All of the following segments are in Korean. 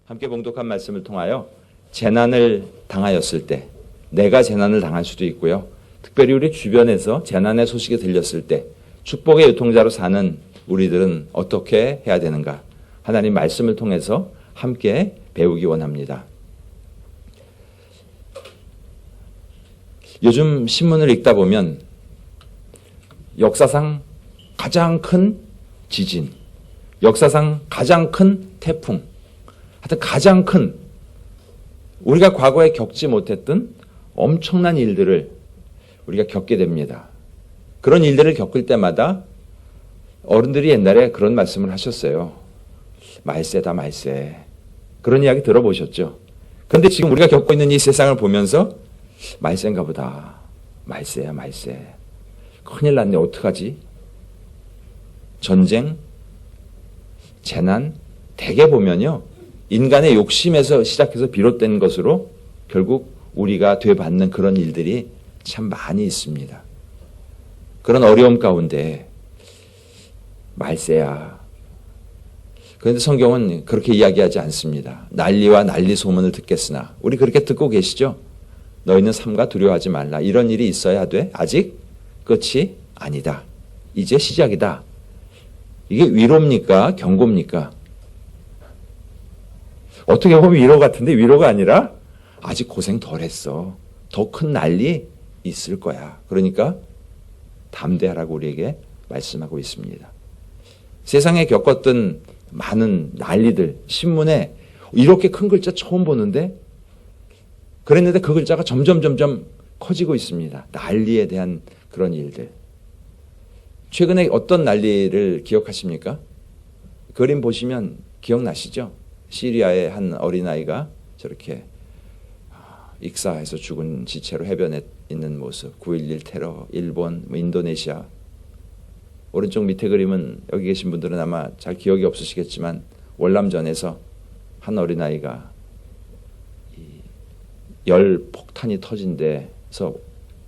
함께 봉독한 말씀을 통하여 재난을 당하였을 때, 내가 재난을 당할 수도 있고요. 특별히 우리 주변에서 재난의 소식이 들렸을 때 축복의 유통자로 사는 우리들은 어떻게 해야 되는가? 하나님 말씀을 통해서 함께 배우기 원합니다. 요즘 신문을 읽다 보면 역사상 가장 큰 지진, 역사상 가장 큰 태풍, 하여튼 가장 큰 우리가 과거에 겪지 못했던 엄청난 일들을 우리가 겪게 됩니다. 그런 일들을 겪을 때마다 어른들이 옛날에 그런 말씀을 하셨어요. 말세다 말세. 그런 이야기 들어보셨죠? 그런데 지금 우리가 겪고 있는 이 세상을 보면서 말세인가 보다. 말세야 말세. 큰일 났네. 어떡하지? 전쟁, 재난, 대개 보면요. 인간의 욕심에서 시작해서 비롯된 것으로 결국 우리가 되받는 그런 일들이 참 많이 있습니다. 그런 어려움 가운데 말세야. 그런데 성경은 그렇게 이야기하지 않습니다. 난리와 난리 소문을 듣겠으나 우리 그렇게 듣고 계시죠? 너희는 삼가 두려워하지 말라. 이런 일이 있어야 돼. 아직 끝이 아니다. 이제 시작이다. 이게 위로입니까? 경고입니까? 어떻게 보면 위로 같은데 위로가 아니라 아직 고생 덜 했어. 더 큰 난리 있을 거야. 그러니까 담대하라고 우리에게 말씀하고 있습니다. 세상에 겪었던 많은 난리들, 신문에 이렇게 큰 글자 처음 보는데 그랬는데 그 글자가 점점 커지고 있습니다. 난리에 대한 그런 일들. 최근에 어떤 난리를 기억하십니까? 그림 보시면 기억나시죠? 시리아의 한 어린아이가 저렇게 익사해서 죽은 지체로 해변에 있는 모습, 9.11 테러, 일본, 인도네시아. 오른쪽 밑에 그림은 여기 계신 분들은 아마 잘 기억이 없으시겠지만 월남전에서 한 어린아이가 열 폭탄이 터진 데서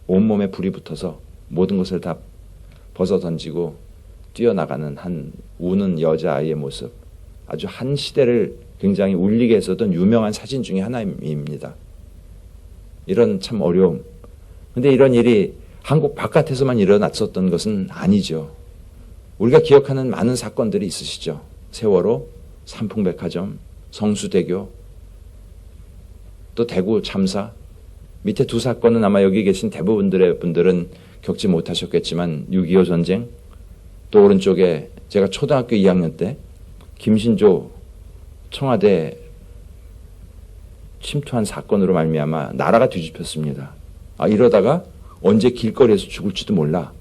온몸에 불이 붙어서 모든 것을 다 벗어 던지고 뛰어나가는 한 우는 여자아이의 모습. 아주 한 시대를 굉장히 울리게 했었던 유명한 사진 중에 하나입니다. 이런 참 어려움. 근데 이런 일이 한국 바깥에서만 일어났었던 것은 아니죠. 우리가 기억하는 많은 사건들이 있으시죠. 세월호, 삼풍백화점, 성수대교, 또 대구 참사. 밑에 두 사건은 아마 여기 계신 대부분들의 분들은 겪지 못하셨겠지만 6.25 전쟁, 또 오른쪽에 제가 초등학교 2학년 때 김신조 청와대 침투한 사건으로 말미암아 나라가 뒤집혔습니다. 이러다가 언제 길거리에서 죽을지도 몰라.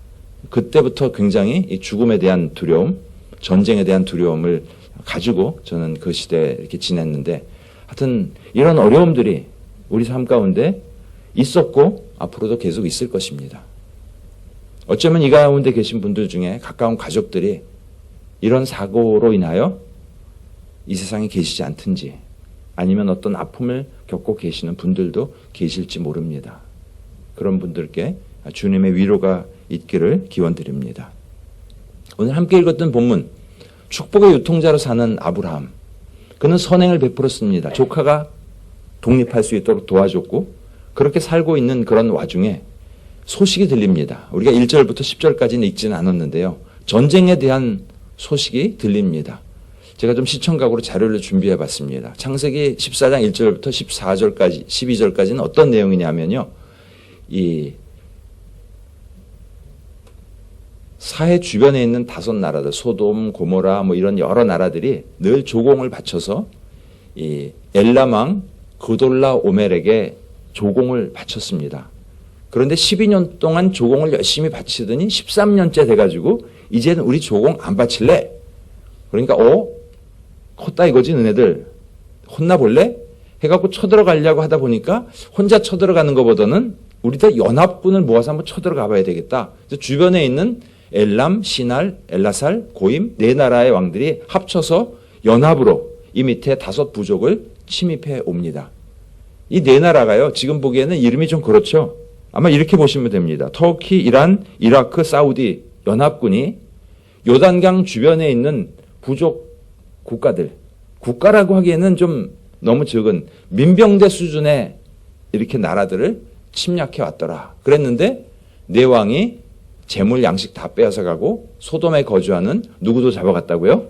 그때부터 굉장히 이 죽음에 대한 두려움, 전쟁에 대한 두려움을 가지고 저는 그 시대에 이렇게 지냈는데 하여튼 이런 어려움들이 우리 삶 가운데 있었고 앞으로도 계속 있을 것입니다. 어쩌면 이 가운데 계신 분들 중에 가까운 가족들이 이런 사고로 인하여 이 세상에 계시지 않든지 아니면 어떤 아픔을 겪고 계시는 분들도 계실지 모릅니다. 그런 분들께 주님의 위로가 있기를 기원드립니다. 오늘 함께 읽었던 본문, 축복의 유통자로 사는 아브라함. 그는 선행을 베풀었습니다. 조카가 독립할 수 있도록 도와줬고 그렇게 살고 있는 그런 와중에 소식이 들립니다. 우리가 1절부터 10절까지는 읽지는 않았는데요. 전쟁에 대한 소식이 들립니다. 제가 좀 시청각으로 자료를 준비해 봤습니다. 창세기 14장 1절부터 14절까지, 12절까지는 어떤 내용이냐면요. 이 사해 주변에 있는 5나라들, 소돔, 고모라 뭐 이런 여러 나라들이 늘 조공을 바쳐서 이 엘람 왕 그돌라 오멜에게 조공을 바쳤습니다. 그런데 12년 동안 조공을 열심히 바치더니 13년째 돼가지고 이제는 우리 조공 안 바칠래? 그러니까 컸다 이거지 너네들 혼나볼래? 해갖고 쳐들어가려고 하다 보니까 혼자 쳐들어가는 것보다는 우리들 연합군을 모아서 한번 쳐들어가 봐야 되겠다. 그래서 주변에 있는 엘람, 시날, 엘라살, 고임 4나라의 왕들이 합쳐서 연합으로 이 밑에 5 부족을 침입해 옵니다. 이 4나라가요. 지금 보기에는 이름이 좀 그렇죠. 아마 이렇게 보시면 됩니다. 터키, 이란, 이라크, 사우디 연합군이 요단강 주변에 있는 부족 국가들, 국가라고 하기에는 좀 너무 적은 민병대 수준의 이렇게 나라들을 침략해 왔더라. 그랬는데 내 왕이 재물 양식 다 빼앗아 가고 소돔에 거주하는 누구도 잡아갔다고요?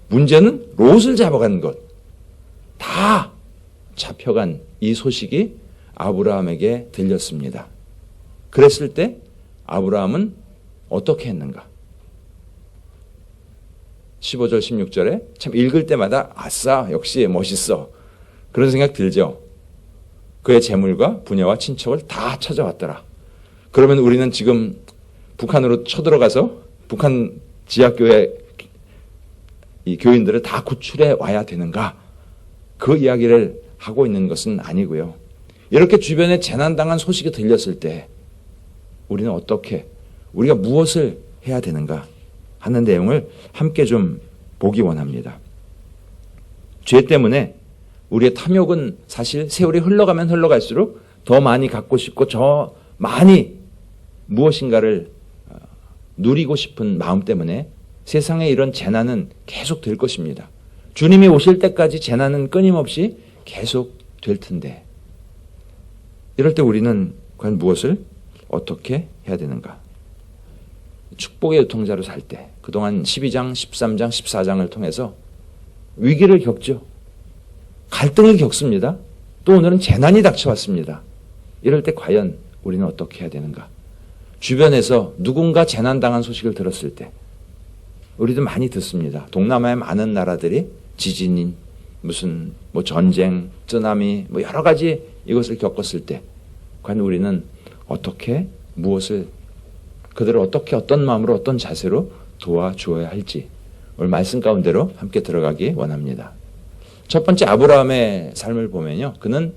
문제는 롯을 잡아간 것. 다 잡혀간 이 소식이 아브라함에게 들렸습니다. 그랬을 때 아브라함은 어떻게 했는가? 15절 16절에 참 읽을 때마다 아싸 역시 멋있어 그런 생각 들죠. 그의 재물과 부녀와 친척을 다 찾아왔더라. 그러면 우리는 지금 북한으로 쳐들어가서 북한 지하교회 이 교인들을 다 구출해 와야 되는가? 그 이야기를 하고 있는 것은 아니고요. 이렇게 주변에 재난당한 소식이 들렸을 때 우리는 어떻게, 우리가 무엇을 해야 되는가 하는 내용을 함께 좀 보기 원합니다. 죄 때문에 우리의 탐욕은 사실 세월이 흘러가면 흘러갈수록 더 많이 갖고 싶고 더 많이 무엇인가를 누리고 싶은 마음 때문에 세상에 이런 재난은 계속 될 것입니다. 주님이 오실 때까지 재난은 끊임없이 계속 될 텐데 이럴 때 우리는 과연 무엇을 어떻게 해야 되는가? 축복의 유통자로 살 때 그동안 12장, 13장, 14장을 통해서 위기를 겪죠. 갈등을 겪습니다. 또 오늘은 재난이 닥쳐왔습니다. 이럴 때 과연 우리는 어떻게 해야 되는가? 주변에서 누군가 재난당한 소식을 들었을 때 우리도 많이 듣습니다. 동남아의 많은 나라들이 지진인 무슨 뭐 전쟁, 쓰나미 뭐 여러 가지 이것을 겪었을 때 과연 우리는 어떻게 무엇을 그들을 어떻게 어떤 마음으로 어떤 자세로 도와주어야 할지 오늘 말씀 가운데로 함께 들어가기 원합니다. 첫 번째 아브라함의 삶을 보면요. 그는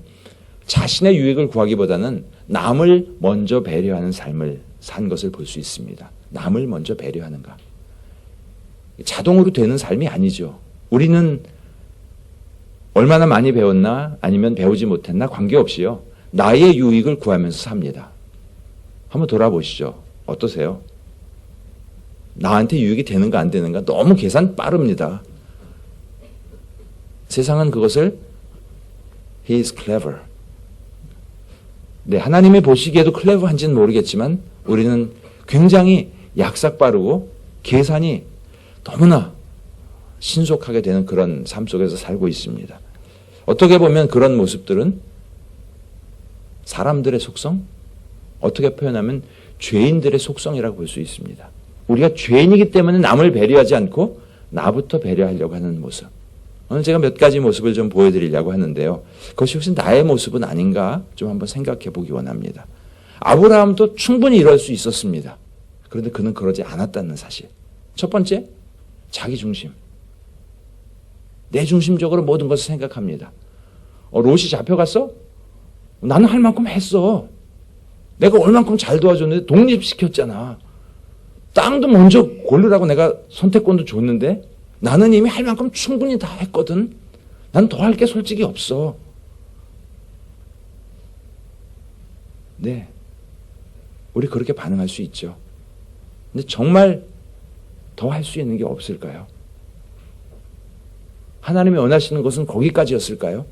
자신의 유익을 구하기보다는 남을 먼저 배려하는 삶을 산 것을 볼 수 있습니다. 남을 먼저 배려하는가. 자동으로 되는 삶이 아니죠. 우리는 얼마나 많이 배웠나 아니면 배우지 못했나 관계없이요. 나의 유익을 구하면서 삽니다. 한번 돌아보시죠. 어떠세요? 나한테 유익이 되는가 안 되는가 너무 계산 빠릅니다. 세상은 그것을 He is clever. 네, 하나님이 보시기에도 클레버한지는 모르겠지만 우리는 굉장히 약삭 빠르고 계산이 너무나 신속하게 되는 그런 삶 속에서 살고 있습니다. 어떻게 보면 그런 모습들은 사람들의 속성, 어떻게 표현하면 죄인들의 속성이라고 볼 수 있습니다. 우리가 죄인이기 때문에 남을 배려하지 않고 나부터 배려하려고 하는 모습. 오늘 제가 몇 가지 모습을 좀 보여드리려고 하는데요. 그것이 혹시 나의 모습은 아닌가 좀 한번 생각해 보기 원합니다. 아브라함도 충분히 이럴 수 있었습니다. 그런데 그는 그러지 않았다는 사실. 첫 번째, 자기 중심. 내 중심적으로 모든 것을 생각합니다. 롯이 잡혀갔어? 나는 할 만큼 했어. 내가 얼만큼 잘 도와줬는데 독립시켰잖아. 땅도 먼저 고르라고 내가 선택권도 줬는데 나는 이미 할 만큼 충분히 다 했거든. 난 더 할 게 솔직히 없어. 네. 우리 그렇게 반응할 수 있죠. 근데 정말 더 할 수 있는 게 없을까요? 하나님이 원하시는 것은 거기까지였을까요?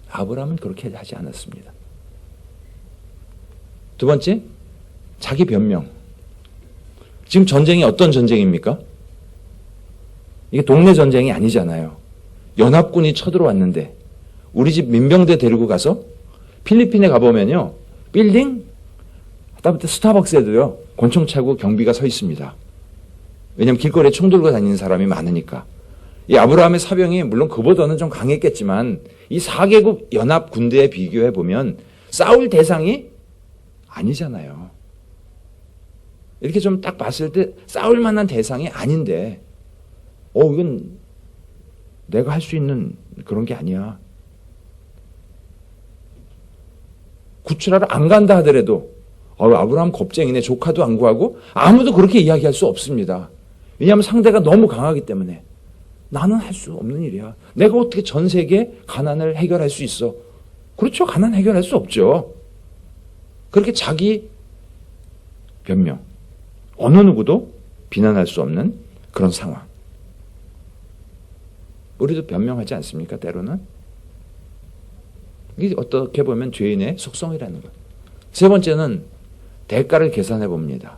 아브라함은 그렇게 하지 않았습니다. 두 번째, 자기 변명. 지금 전쟁이 어떤 전쟁입니까? 이게 동네 전쟁이 아니잖아요. 연합군이 쳐들어왔는데 우리 집 민병대 데리고 가서 필리핀에 가보면요. 빌딩, 하다못해 스타벅스에도요. 권총 차고 경비가 서 있습니다. 왜냐하면 길거리에 총 들고 다니는 사람이 많으니까. 이 아브라함의 사병이 물론 그보다는 좀 강했겠지만 이 4개국 연합 군대에 비교해 보면 싸울 대상이 아니잖아요. 이렇게 좀 딱 봤을 때 싸울 만한 대상이 아닌데 이건 내가 할 수 있는 그런 게 아니야. 구출하러 안 간다 하더라도 아브라함 겁쟁이네. 조카도 안 구하고 아무도 그렇게 이야기할 수 없습니다. 왜냐하면 상대가 너무 강하기 때문에 나는 할 수 없는 일이야. 내가 어떻게 전 세계 가난을 해결할 수 있어? 그렇죠. 가난 해결할 수 없죠. 그렇게 자기 변명. 어느 누구도 비난할 수 없는 그런 상황. 우리도 변명하지 않습니까? 때로는. 이게 어떻게 보면 죄인의 속성이라는 것. 세 번째는 대가를 계산해 봅니다.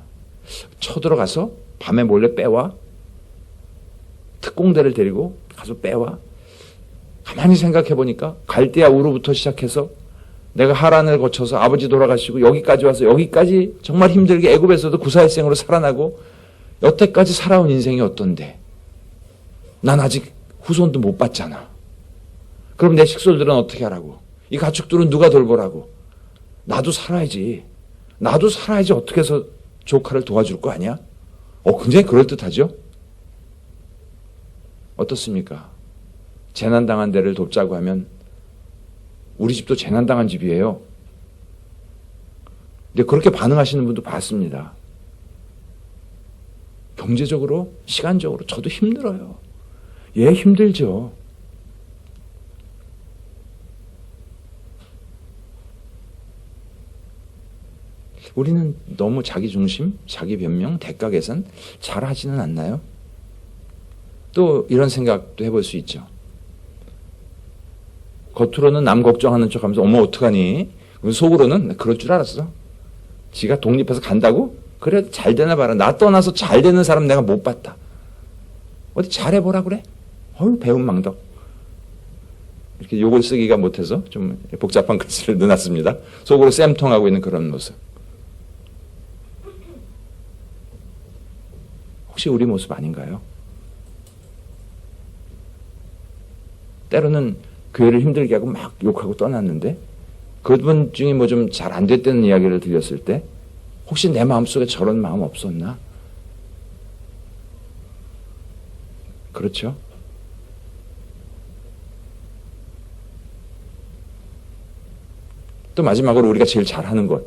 쳐들어가서 밤에 몰래 빼와. 특공대를 데리고 가서 빼와. 가만히 생각해 보니까 갈대아 우르부터 시작해서 내가 하란을 거쳐서 아버지 돌아가시고 여기까지 와서 여기까지 정말 힘들게 애굽에서도 구사일생으로 살아나고 여태까지 살아온 인생이 어떤데 난 아직 후손도 못 봤잖아. 그럼 내 식솔들은 어떻게 하라고? 이 가축들은 누가 돌보라고? 나도 살아야지. 나도 살아야지 어떻게 해서 조카를 도와줄 거 아니야? 굉장히 그럴듯하죠? 어떻습니까? 재난당한 데를 돕자고 하면 우리 집도 재난당한 집이에요. 근데 그렇게 반응하시는 분도 봤습니다. 경제적으로, 시간적으로 저도 힘들어요. 예, 힘들죠. 우리는 너무 자기 중심, 자기 변명, 대가 계산 잘 하지는 않나요? 또 이런 생각도 해볼 수 있죠. 겉으로는 남 걱정하는 척하면서 어머 어떡하니? 속으로는 그럴 줄 알았어. 지가 독립해서 간다고? 그래 잘 되나 봐라. 나 떠나서 잘 되는 사람 내가 못 봤다. 어디 잘해보라 그래? 배은망덕. 이렇게 욕을 쓰기가 못해서 좀 복잡한 글씨를 넣어놨습니다. 속으로 쌤통하고 있는 그런 모습. 혹시 우리 모습 아닌가요? 때로는 교회를 힘들게 하고 막 욕하고 떠났는데 그분 중에 뭐 좀 잘 안 됐다는 이야기를 들렸을 때 혹시 내 마음속에 저런 마음 없었나? 그렇죠? 또 마지막으로 우리가 제일 잘하는 것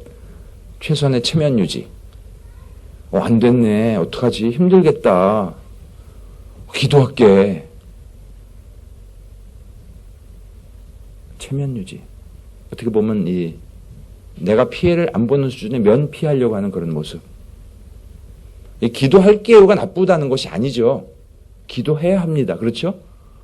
최소한의 체면 유지. 안 됐네. 어떡하지? 힘들겠다. 기도할게. 체면 유지. 어떻게 보면 내가 피해를 안 보는 수준의 면피하려고 하는 그런 모습. 기도할게요가 나쁘다는 것이 아니죠. 기도해야 합니다. 그렇죠?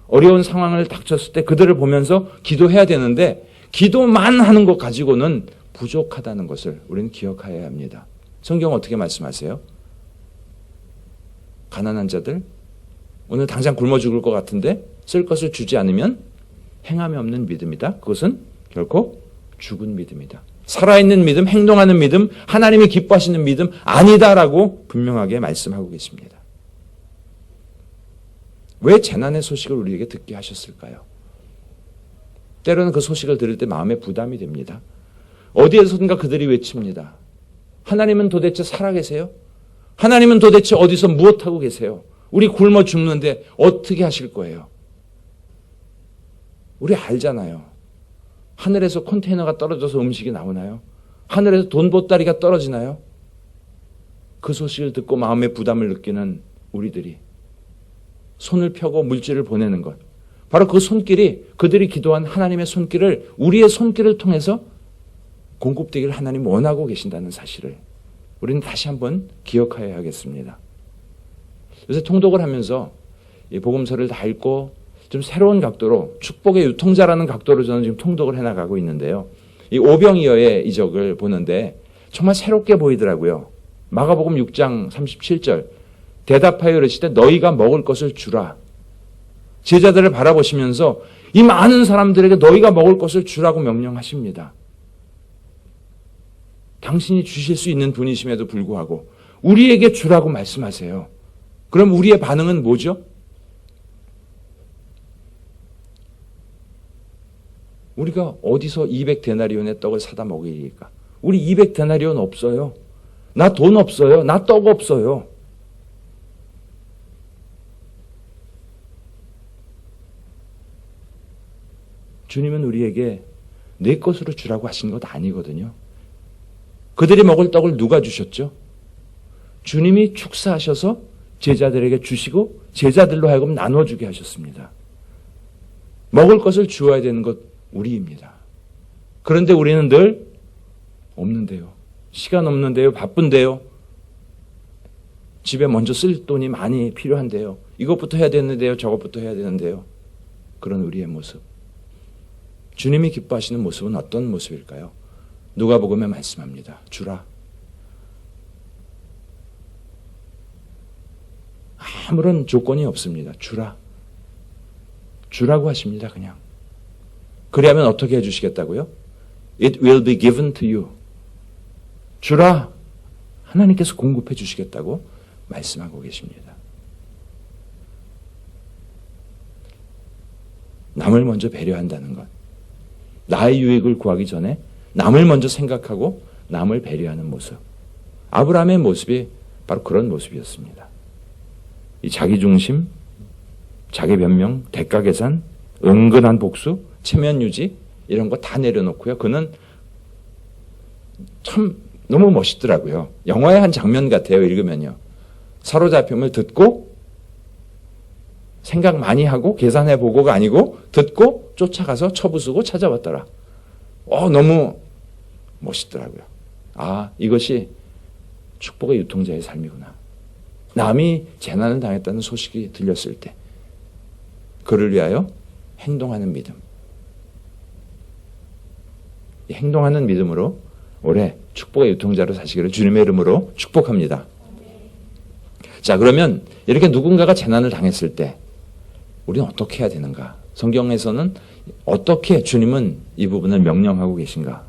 어려운 상황을 닥쳤을 때 그들을 보면서 기도해야 되는데 기도만 하는 것 가지고는 부족하다는 것을 우리는 기억해야 합니다. 성경 어떻게 말씀하세요? 가난한 자들 오늘 당장 굶어 죽을 것 같은데 쓸 것을 주지 않으면 행함이 없는 믿음이다. 그것은 결코 죽은 믿음이다. 살아있는 믿음, 행동하는 믿음, 하나님이 기뻐하시는 믿음 아니다라고 분명하게 말씀하고 계십니다. 왜 재난의 소식을 우리에게 듣게 하셨을까요? 때로는 그 소식을 들을 때 마음에 부담이 됩니다. 어디에선가 그들이 외칩니다. 하나님은 도대체 살아계세요? 하나님은 도대체 어디서 무엇하고 계세요? 우리 굶어 죽는데 어떻게 하실 거예요? 우리 알잖아요. 하늘에서 컨테이너가 떨어져서 음식이 나오나요? 하늘에서 돈 보따리가 떨어지나요? 그 소식을 듣고 마음의 부담을 느끼는 우리들이 손을 펴고 물질을 보내는 것. 바로 그 손길이 그들이 기도한 하나님의 손길을 우리의 손길을 통해서 공급되기를 하나님 원하고 계신다는 사실을 우리는 다시 한번 기억해야 하겠습니다. 요새 통독을 하면서 이 복음서를 다 읽고 좀 새로운 각도로 축복의 유통자라는 각도로 저는 지금 통독을 해나가고 있는데요. 이 오병이어의 이적을 보는데 정말 새롭게 보이더라고요. 마가복음 6장 37절 대답하여 이르시되 너희가 먹을 것을 주라. 제자들을 바라보시면서 이 많은 사람들에게 너희가 먹을 것을 주라고 명령하십니다. 당신이 주실 수 있는 분이심에도 불구하고 우리에게 주라고 말씀하세요. 그럼 우리의 반응은 뭐죠? 우리가 어디서 200데나리온의 떡을 사다 먹이리까? 우리 200데나리온 없어요. 나 돈 없어요. 나 떡 없어요. 주님은 우리에게 내 것으로 주라고 하신 것 아니거든요. 그들이 먹을 떡을 누가 주셨죠? 주님이 축사하셔서 제자들에게 주시고 제자들로 하여금 나눠주게 하셨습니다. 먹을 것을 주어야 되는 것 우리입니다. 그런데 우리는 늘 없는데요. 시간 없는데요. 바쁜데요. 집에 먼저 쓸 돈이 많이 필요한데요. 이것부터 해야 되는데요. 저것부터 해야 되는데요. 그런 우리의 모습. 주님이 기뻐하시는 모습은 어떤 모습일까요? 누가복음에 말씀합니다. 주라. 아무런 조건이 없습니다. 주라. 주라고 하십니다. 그냥. 그리하면 어떻게 해주시겠다고요? It will be given to you. 주라. 하나님께서 공급해 주시겠다고 말씀하고 계십니다. 남을 먼저 배려한다는 것. 나의 유익을 구하기 전에 남을 먼저 생각하고 남을 배려하는 모습. 아브라함의 모습이 바로 그런 모습이었습니다. 이 자기중심, 자기 변명, 대가 계산, 은근한 복수, 체면 유지 이런 거 다 내려놓고요. 그는 참 너무 멋있더라고요. 영화의 한 장면 같아요. 읽으면요. 사로잡힘을 듣고 생각 많이 하고 계산해보고가 아니고 듣고 쫓아가서 처부수고 찾아왔더라. 너무 멋있더라고요. 아, 이것이 축복의 유통자의 삶이구나. 남이 재난을 당했다는 소식이 들렸을 때 그를 위하여 행동하는 믿음. 이 행동하는 믿음으로 올해 축복의 유통자로 사시기를 주님의 이름으로 축복합니다. 자, 그러면 이렇게 누군가가 재난을 당했을 때 우리는 어떻게 해야 되는가? 성경에서는 어떻게 주님은 이 부분을 명령하고 계신가?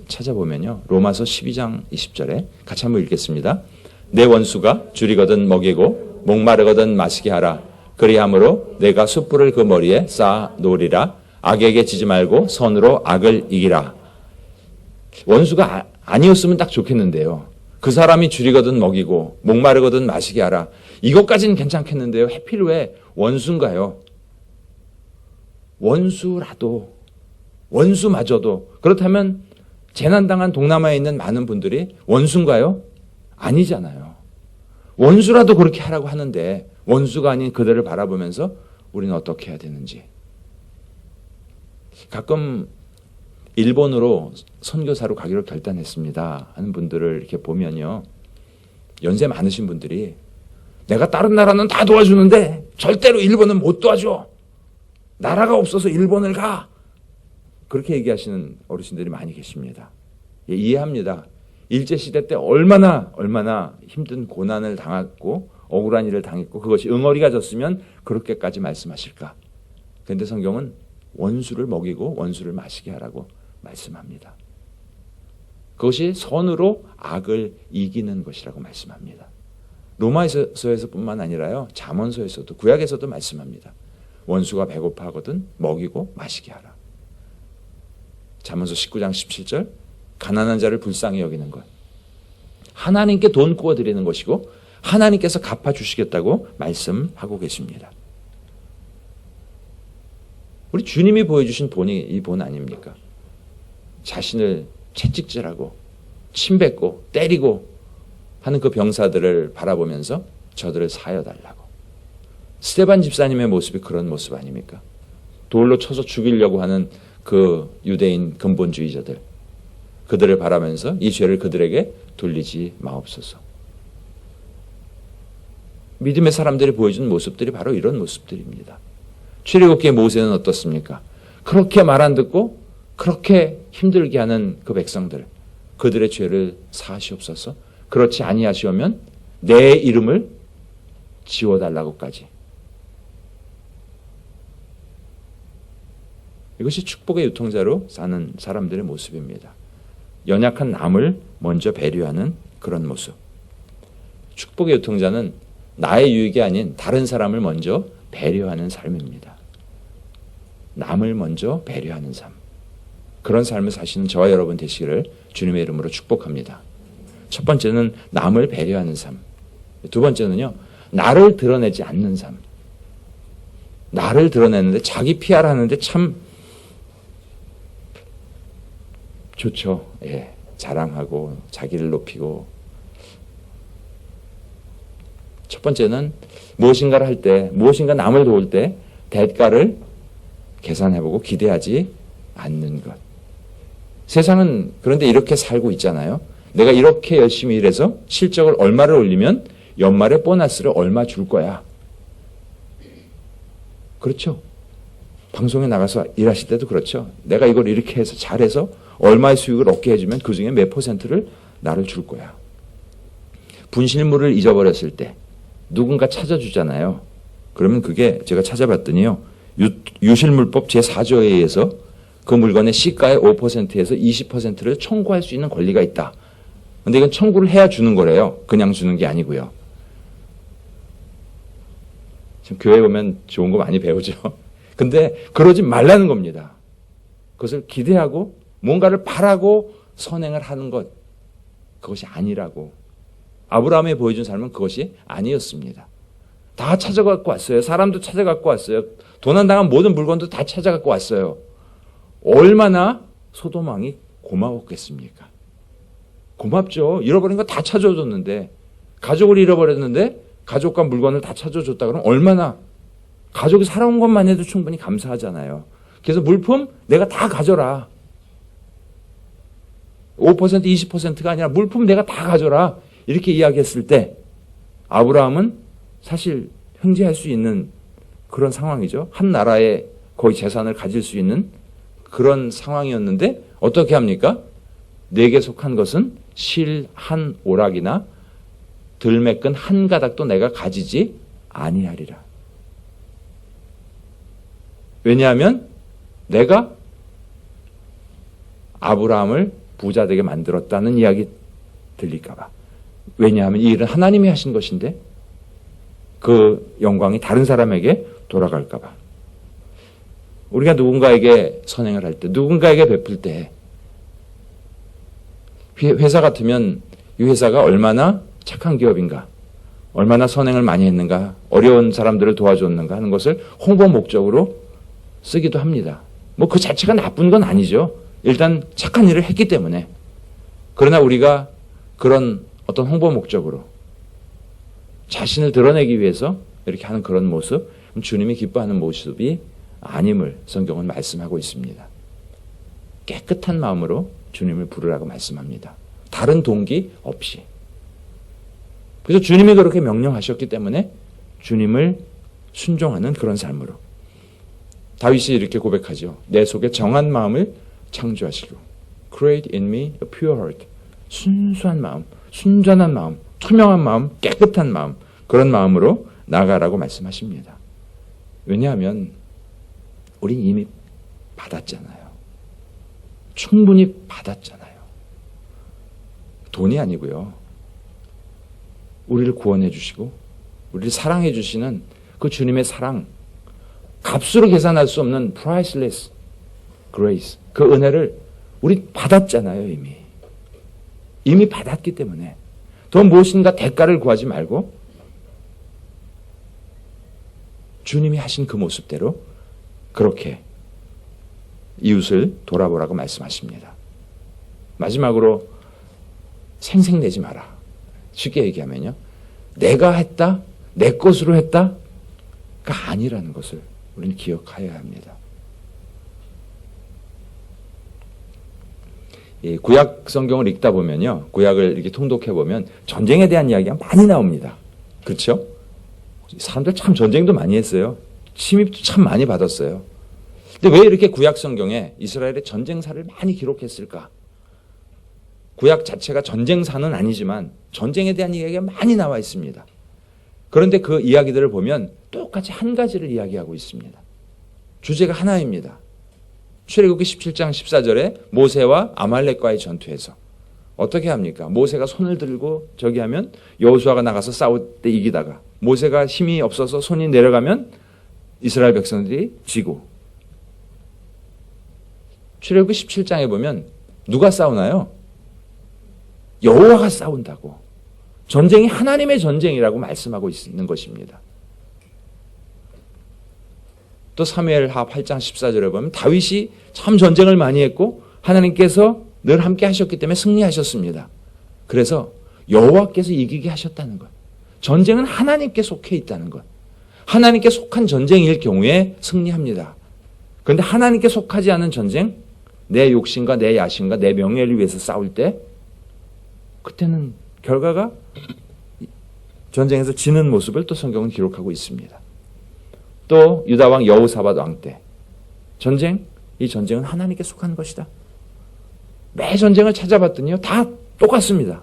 찾아보면요. 로마서 12장 20절에 같이 한번 읽겠습니다. 내 원수가 줄이거든 먹이고 목마르거든 마시게 하라. 그리함으로 내가 숯불을 그 머리에 쌓아 놓으리라. 악에게 지지 말고 선으로 악을 이기라. 원수가 아니었으면 딱 좋겠는데요. 그 사람이 줄이거든 먹이고 목마르거든 마시게 하라. 이것까지는 괜찮겠는데요. 해필 왜 원수인가요? 원수라도, 원수마저도. 그렇다면 재난당한 동남아에 있는 많은 분들이 원수인가요? 아니잖아요. 원수라도 그렇게 하라고 하는데 원수가 아닌 그들을 바라보면서 우리는 어떻게 해야 되는지. 가끔 일본으로 선교사로 가기로 결단했습니다 하는 분들을 이렇게 보면요. 연세 많으신 분들이 내가 다른 나라는 다 도와주는데 절대로 일본은 못 도와줘. 나라가 없어서 일본을 가. 그렇게 얘기하시는 어르신들이 많이 계십니다. 예, 이해합니다. 일제시대 때 얼마나 힘든 고난을 당했고 억울한 일을 당했고 그것이 응어리가 졌으면 그렇게까지 말씀하실까. 그런데 성경은 원수를 먹이고 원수를 마시게 하라고 말씀합니다. 그것이 선으로 악을 이기는 것이라고 말씀합니다. 로마서에서뿐만 아니라요. 잠언서에서도 구약에서도 말씀합니다. 원수가 배고파하거든 먹이고 마시게 하라. 잠언서 19장 17절 가난한 자를 불쌍히 여기는 것. 하나님께 돈 구워드리는 것이고 하나님께서 갚아주시겠다고 말씀하고 계십니다. 우리 주님이 보여주신 본이 이 본 아닙니까? 자신을 채찍질하고 침뱉고 때리고 하는 그 병사들을 바라보면서 저들을 사여달라고. 스데반 집사님의 모습이 그런 모습 아닙니까? 돌로 쳐서 죽이려고 하는 그 유대인 근본주의자들. 그들을 바라면서 이 죄를 그들에게 돌리지 마옵소서. 믿음의 사람들이 보여준 모습들이 바로 이런 모습들입니다. 출애굽기의 모세는 어떻습니까? 그렇게 말 안 듣고 그렇게 힘들게 하는 그 백성들, 그들의 죄를 사하시옵소서. 그렇지 아니하시오면 내 이름을 지워달라고까지. 이것이 축복의 유통자로 사는 사람들의 모습입니다. 연약한 남을 먼저 배려하는 그런 모습. 축복의 유통자는 나의 유익이 아닌 다른 사람을 먼저 배려하는 삶입니다. 남을 먼저 배려하는 삶. 그런 삶을 사시는 저와 여러분 되시기를 주님의 이름으로 축복합니다. 첫 번째는 남을 배려하는 삶. 두 번째는요. 나를 드러내지 않는 삶. 나를 드러내는데 자기 PR하는데 참 좋죠. 예, 자랑하고 자기를 높이고. 첫 번째는 무엇인가를 할 때, 무엇인가 남을 도울 때 대가를 계산해보고 기대하지 않는 것. 세상은 그런데 이렇게 살고 있잖아요. 내가 이렇게 열심히 일해서 실적을 얼마를 올리면 연말에 보너스를 얼마 줄 거야. 그렇죠. 방송에 나가서 일하실 때도 그렇죠. 내가 이걸 이렇게 해서 잘해서 얼마의 수익을 얻게 해주면 그중에 몇 %를 나를 줄 거야. 분실물을 잊어버렸을 때 누군가 찾아주잖아요. 그러면 그게 제가 찾아봤더니요. 유실물법 제4조에 의해서 그 물건의 시가의 5%에서 20%를 청구할 수 있는 권리가 있다. 근데 이건 청구를 해야 주는 거래요. 그냥 주는 게 아니고요. 지금 교회 오면 좋은 거 많이 배우죠. 근데 그러지 말라는 겁니다. 그것을 기대하고 뭔가를 바라고 선행을 하는 것, 그것이 아니라고. 아브라함이 보여준 삶은 그것이 아니었습니다. 다 찾아갖고 왔어요. 사람도 찾아갖고 왔어요. 도난당한 모든 물건도 다 찾아갖고 왔어요. 얼마나 소돔 왕이 고마웠겠습니까? 고맙죠. 잃어버린 거 다 찾아줬는데, 가족을 잃어버렸는데 가족과 물건을 다 찾아줬다 그러면 얼마나, 가족이 살아온 것만 해도 충분히 감사하잖아요. 그래서 물품 내가 다 가져라. 5% 20%가 아니라 물품 내가 다 가져라. 이렇게 이야기했을 때 아브라함은 사실 형제할 수 있는 그런 상황이죠. 한 나라에 거의 재산을 가질 수 있는 그런 상황이었는데 어떻게 합니까? 내게 속한 것은 실 한 오락이나 들매끈 한 가닥도 내가 가지지 아니하리라. 왜냐하면 내가 아브라함을 부자 되게 만들었다는 이야기 들릴까 봐. 왜냐하면 이 일은 하나님이 하신 것인데 그 영광이 다른 사람에게 돌아갈까 봐. 우리가 누군가에게 선행을 할 때, 누군가에게 베풀 때 회사 같으면 이 회사가 얼마나 착한 기업인가, 얼마나 선행을 많이 했는가, 어려운 사람들을 도와줬는가 하는 것을 홍보 목적으로 쓰기도 합니다. 뭐 그 자체가 나쁜 건 아니죠. 일단 착한 일을 했기 때문에. 그러나 우리가 그런 어떤 홍보 목적으로 자신을 드러내기 위해서 이렇게 하는 그런 모습, 주님이 기뻐하는 모습이 아님을 성경은 말씀하고 있습니다. 깨끗한 마음으로 주님을 부르라고 말씀합니다. 다른 동기 없이. 그래서 주님이 그렇게 명령하셨기 때문에 주님을 순종하는 그런 삶으로. 다윗이 이렇게 고백하죠. 내 속에 정한 마음을 창조하시고 Create in me a pure heart. 순수한 마음, 순전한 마음, 투명한 마음, 깨끗한 마음, 그런 마음으로 나아가라고 말씀하십니다. 왜냐하면 우린 이미 받았잖아요. 충분히 받았잖아요. 돈이 아니고요. 우리를 구원해 주시고 우리를 사랑해 주시는 그 주님의 사랑, 값으로 계산할 수 없는 priceless grace, 그 은혜를 우리 받았잖아요. 이미 받았기 때문에 더 무엇인가 대가를 구하지 말고 주님이 하신 그 모습대로 그렇게 이웃을 돌아보라고 말씀하십니다. 마지막으로 생색내지 마라. 쉽게 얘기하면요. 내가 했다, 내 것으로 했다가 아니라는 것을 우리는 기억해야 합니다. 이 구약 성경을 읽다 보면요. 구약을 이렇게 통독해 보면 전쟁에 대한 이야기가 많이 나옵니다. 그렇죠? 사람들 참 전쟁도 많이 했어요. 침입도 참 많이 받았어요. 근데 왜 이렇게 구약 성경에 이스라엘의 전쟁사를 많이 기록했을까? 구약 자체가 전쟁사는 아니지만 전쟁에 대한 이야기가 많이 나와 있습니다. 그런데 그 이야기들을 보면 똑같이 한 가지를 이야기하고 있습니다. 주제가 하나입니다. 출애굽기 17장 14절에 모세와 아말렉과의 전투에서 어떻게 합니까? 모세가 손을 들고 저기 하면 여호수아가 나가서 싸울 때 이기다가 모세가 힘이 없어서 손이 내려가면 이스라엘 백성들이 지고. 출애굽기 17장에 보면 누가 싸우나요? 여호와가 싸운다고. 전쟁이 하나님의 전쟁이라고 말씀하고 있는 것입니다. 또 사무엘하 8장 14절에 보면 다윗이 참 전쟁을 많이 했고 하나님께서 늘 함께 하셨기 때문에 승리하셨습니다. 그래서 여호와께서 이기게 하셨다는 것. 전쟁은 하나님께 속해 있다는 것. 하나님께 속한 전쟁일 경우에 승리합니다. 그런데 하나님께 속하지 않은 전쟁, 내 욕심과 내 야심과 내 명예를 위해서 싸울 때 그때는 결과가 전쟁에서 지는 모습을 또 성경은 기록하고 있습니다. 또 유다 왕 여호사밧 왕 때 전쟁, 이 전쟁은 하나님께 속한 것이다. 매 전쟁을 찾아봤더니요, 다 똑같습니다.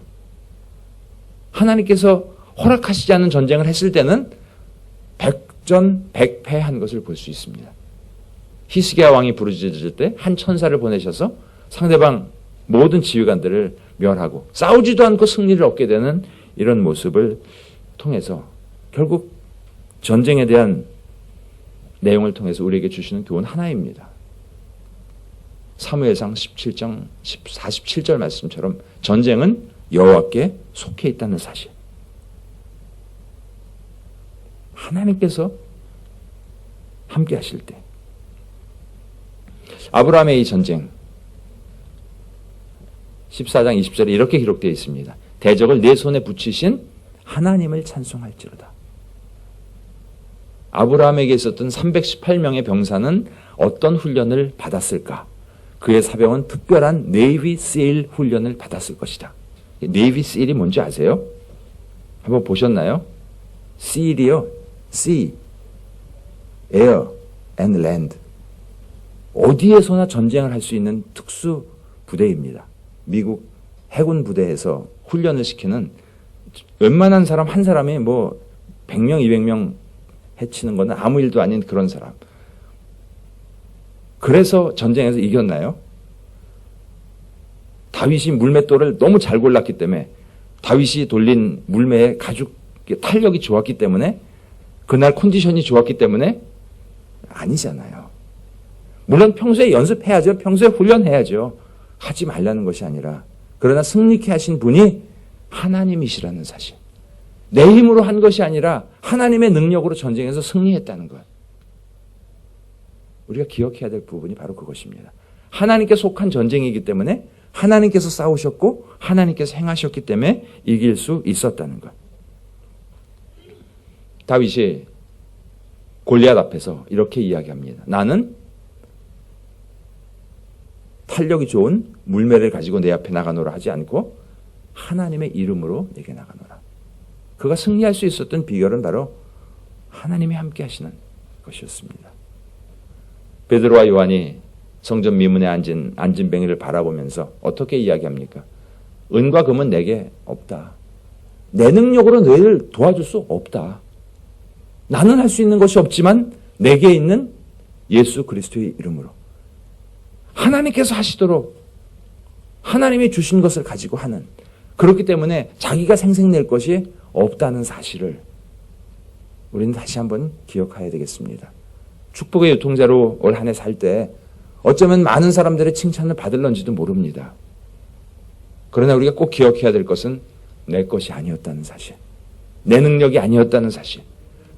하나님께서 허락하시지 않은 전쟁을 했을 때는 백전백패한 것을 볼 수 있습니다. 히스기야 왕이 부르짖을 때 한 천사를 보내셔서 상대방 모든 지휘관들을 멸하고 싸우지도 않고 승리를 얻게 되는 이런 모습을 통해서 결국 전쟁에 대한 내용을 통해서 우리에게 주시는 교훈 하나입니다. 사무엘상 17장 47절 말씀처럼 전쟁은 여호와께 속해 있다는 사실. 하나님께서 함께 하실 때. 아브라함의 이 전쟁 14장 20절에 이렇게 기록되어 있습니다. 대적을 내 손에 붙이신 하나님을 찬송할지로다. 아브라함에게 있었던 318명의 병사는 어떤 훈련을 받았을까? 그의 사병은 특별한 네이비 실 훈련을 받았을 것이다. 네이비 실이 뭔지 아세요? 한번 보셨나요? 실이요. sea, air, and land. 어디에서나 전쟁을 할 수 있는 특수 부대입니다. 미국 해군 부대에서 훈련을 시키는 웬만한 사람 한 사람이 뭐 100명, 200명 해치는 건 아무 일도 아닌 그런 사람. 그래서 전쟁에서 이겼나요? 다윗이 물맷돌을 너무 잘 골랐기 때문에, 다윗이 돌린 물매의 가죽 탄력이 좋았기 때문에, 그날 컨디션이 좋았기 때문에 아니잖아요. 물론 평소에 연습해야죠. 평소에 훈련해야죠. 하지 말라는 것이 아니라, 그러나 승리케 하신 분이 하나님이시라는 사실. 내 힘으로 한 것이 아니라 하나님의 능력으로 전쟁에서 승리했다는 것. 우리가 기억해야 될 부분이 바로 그것입니다. 하나님께 속한 전쟁이기 때문에 하나님께서 싸우셨고 하나님께서 행하셨기 때문에 이길 수 있었다는 것. 다윗이 골리앗 앞에서 이렇게 이야기합니다. 나는 탄력이 좋은 물매를 가지고 내 앞에 나가노라 하지 않고 하나님의 이름으로 내게 나가노라. 그가 승리할 수 있었던 비결은 바로 하나님이 함께 하시는 것이었습니다. 베드로와 요한이 성전 미문에 앉은 안진뱅이를 바라보면서 어떻게 이야기합니까? 은과 금은 내게 없다. 내 능력으로 너희를 도와줄 수 없다. 나는 할 수 있는 것이 없지만 내게 있는 예수 그리스도의 이름으로 하나님께서 하시도록 하나님이 주신 것을 가지고 하는, 그렇기 때문에 자기가 생색낼 것이 없다는 사실을 우리는 다시 한번 기억해야 되겠습니다. 축복의 유통자로 올 한 해 살 때 어쩌면 많은 사람들의 칭찬을 받을런지도 모릅니다. 그러나 우리가 꼭 기억해야 될 것은 내 것이 아니었다는 사실, 내 능력이 아니었다는 사실,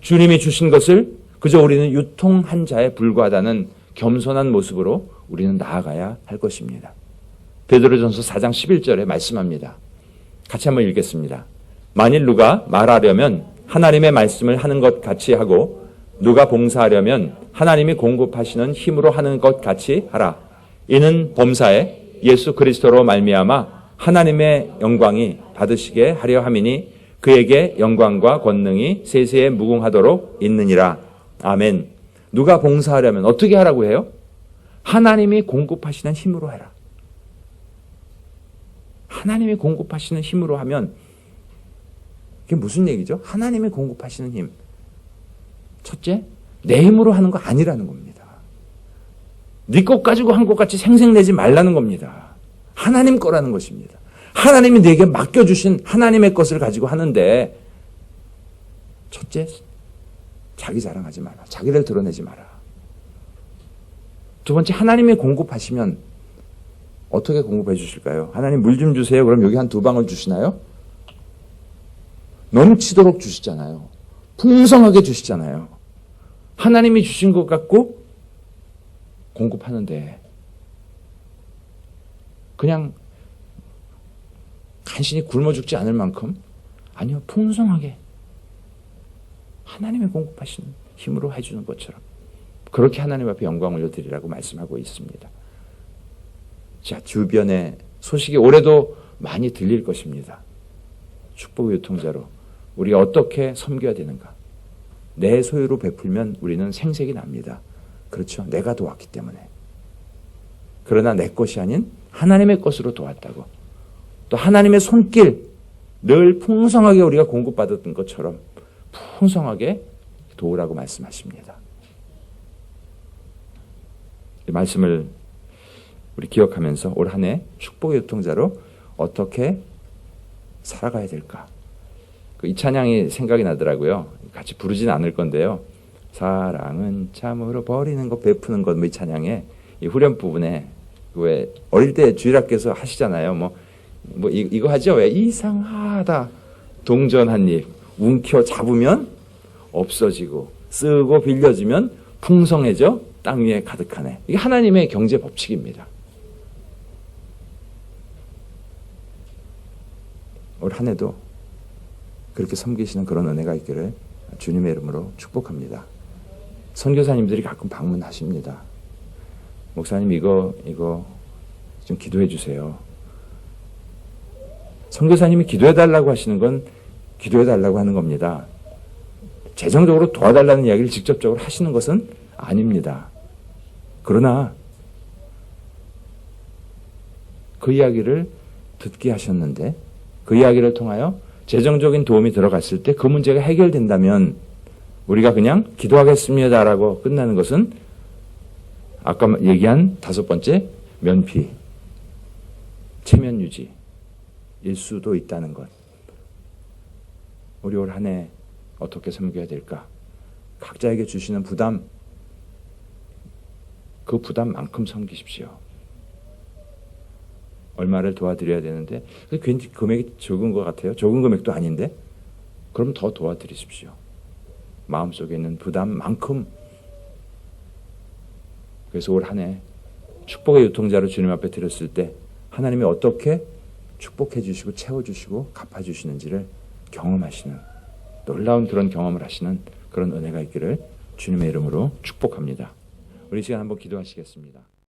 주님이 주신 것을 그저 우리는 유통한 자에 불과하다는 겸손한 모습으로 우리는 나아가야 할 것입니다. 베드로전서 4장 11절에 말씀합니다. 같이 한번 읽겠습니다. 만일 누가 말하려면 하나님의 말씀을 하는 것 같이 하고 누가 봉사하려면 하나님이 공급하시는 힘으로 하는 것 같이 하라. 이는 범사에 예수 그리스도로 말미암아 하나님의 영광이 받으시게 하려 함이니 그에게 영광과 권능이 세세에 무궁하도록 있느니라. 아멘. 누가 봉사하려면 어떻게 하라고 해요? 하나님이 공급하시는 힘으로 해라. 하나님이 공급하시는 힘으로 하면 그게 무슨 얘기죠? 하나님이 공급하시는 힘. 첫째, 내 힘으로 하는 거 아니라는 겁니다. 네 것 가지고 한 것 같이 생색내지 말라는 겁니다. 하나님 거라는 것입니다. 하나님이 내게 맡겨주신 하나님의 것을 가지고 하는데, 첫째, 자기 자랑하지 마라. 자기를 드러내지 마라. 두 번째, 하나님이 공급하시면 어떻게 공급해 주실까요? 하나님 물 좀 주세요. 그럼 여기 한 2방울 주시나요? 넘치도록 주시잖아요. 풍성하게 주시잖아요. 하나님이 주신 것 갖고 공급하는데 그냥 간신히 굶어 죽지 않을 만큼, 아니요, 풍성하게 하나님이 공급하시는 힘으로 해주는 것처럼 그렇게 하나님 앞에 영광 올려드리라고 말씀하고 있습니다. 자, 주변의 소식이 올해도 많이 들릴 것입니다. 축복의 유통자로 우리가 어떻게 섬겨야 되는가? 내 소유로 베풀면 우리는 생색이 납니다. 그렇죠. 내가 도왔기 때문에. 그러나 내 것이 아닌 하나님의 것으로 도왔다고. 또 하나님의 손길, 늘 풍성하게 우리가 공급받았던 것처럼 풍성하게 도우라고 말씀하십니다. 이 말씀을 우리 기억하면서 올 한 해 축복의 유통자로 어떻게 살아가야 될까? 이 찬양이 생각이 나더라고요. 같이 부르진 않을 건데요. 사랑은 참으로 버리는 것 베푸는 것, 이 찬양에 이 후렴 부분에 왜 어릴 때 주일학교에서 하시잖아요. 이거 하죠. 왜 이상하다 동전 한 입 움켜 잡으면 없어지고 쓰고 빌려주면 풍성해져 땅 위에 가득하네. 이게 하나님의 경제 법칙입니다. 올 한 해도 그렇게 섬기시는 그런 은혜가 있기를 주님의 이름으로 축복합니다. 선교사님들이 가끔 방문하십니다. 목사님 이거 좀 기도해 주세요. 선교사님이 기도해 달라고 하시는 건 기도해 달라고 하는 겁니다. 재정적으로 도와달라는 이야기를 직접적으로 하시는 것은 아닙니다. 그러나 그 이야기를 듣게 하셨는데 그 이야기를 통하여 재정적인 도움이 들어갔을 때 그 문제가 해결된다면 우리가 그냥 기도하겠습니다라고 끝나는 것은 아까 얘기한 5번째 면피, 체면 유지일 수도 있다는 것. 우리 올 한 해 어떻게 섬겨야 될까? 각자에게 주시는 부담, 그 부담만큼 섬기십시오. 얼마를 도와드려야 되는데 괜히 금액이 적은 것 같아요. 적은 금액도 아닌데 그럼 더 도와드리십시오. 마음속에 있는 부담만큼. 그래서 올 한 해 축복의 유통자로 주님 앞에 드렸을 때 하나님이 어떻게 축복해 주시고 채워주시고 갚아주시는지를 경험하시는, 놀라운 그런 경험을 하시는 그런 은혜가 있기를 주님의 이름으로 축복합니다. 우리 시간 한번 기도하시겠습니다.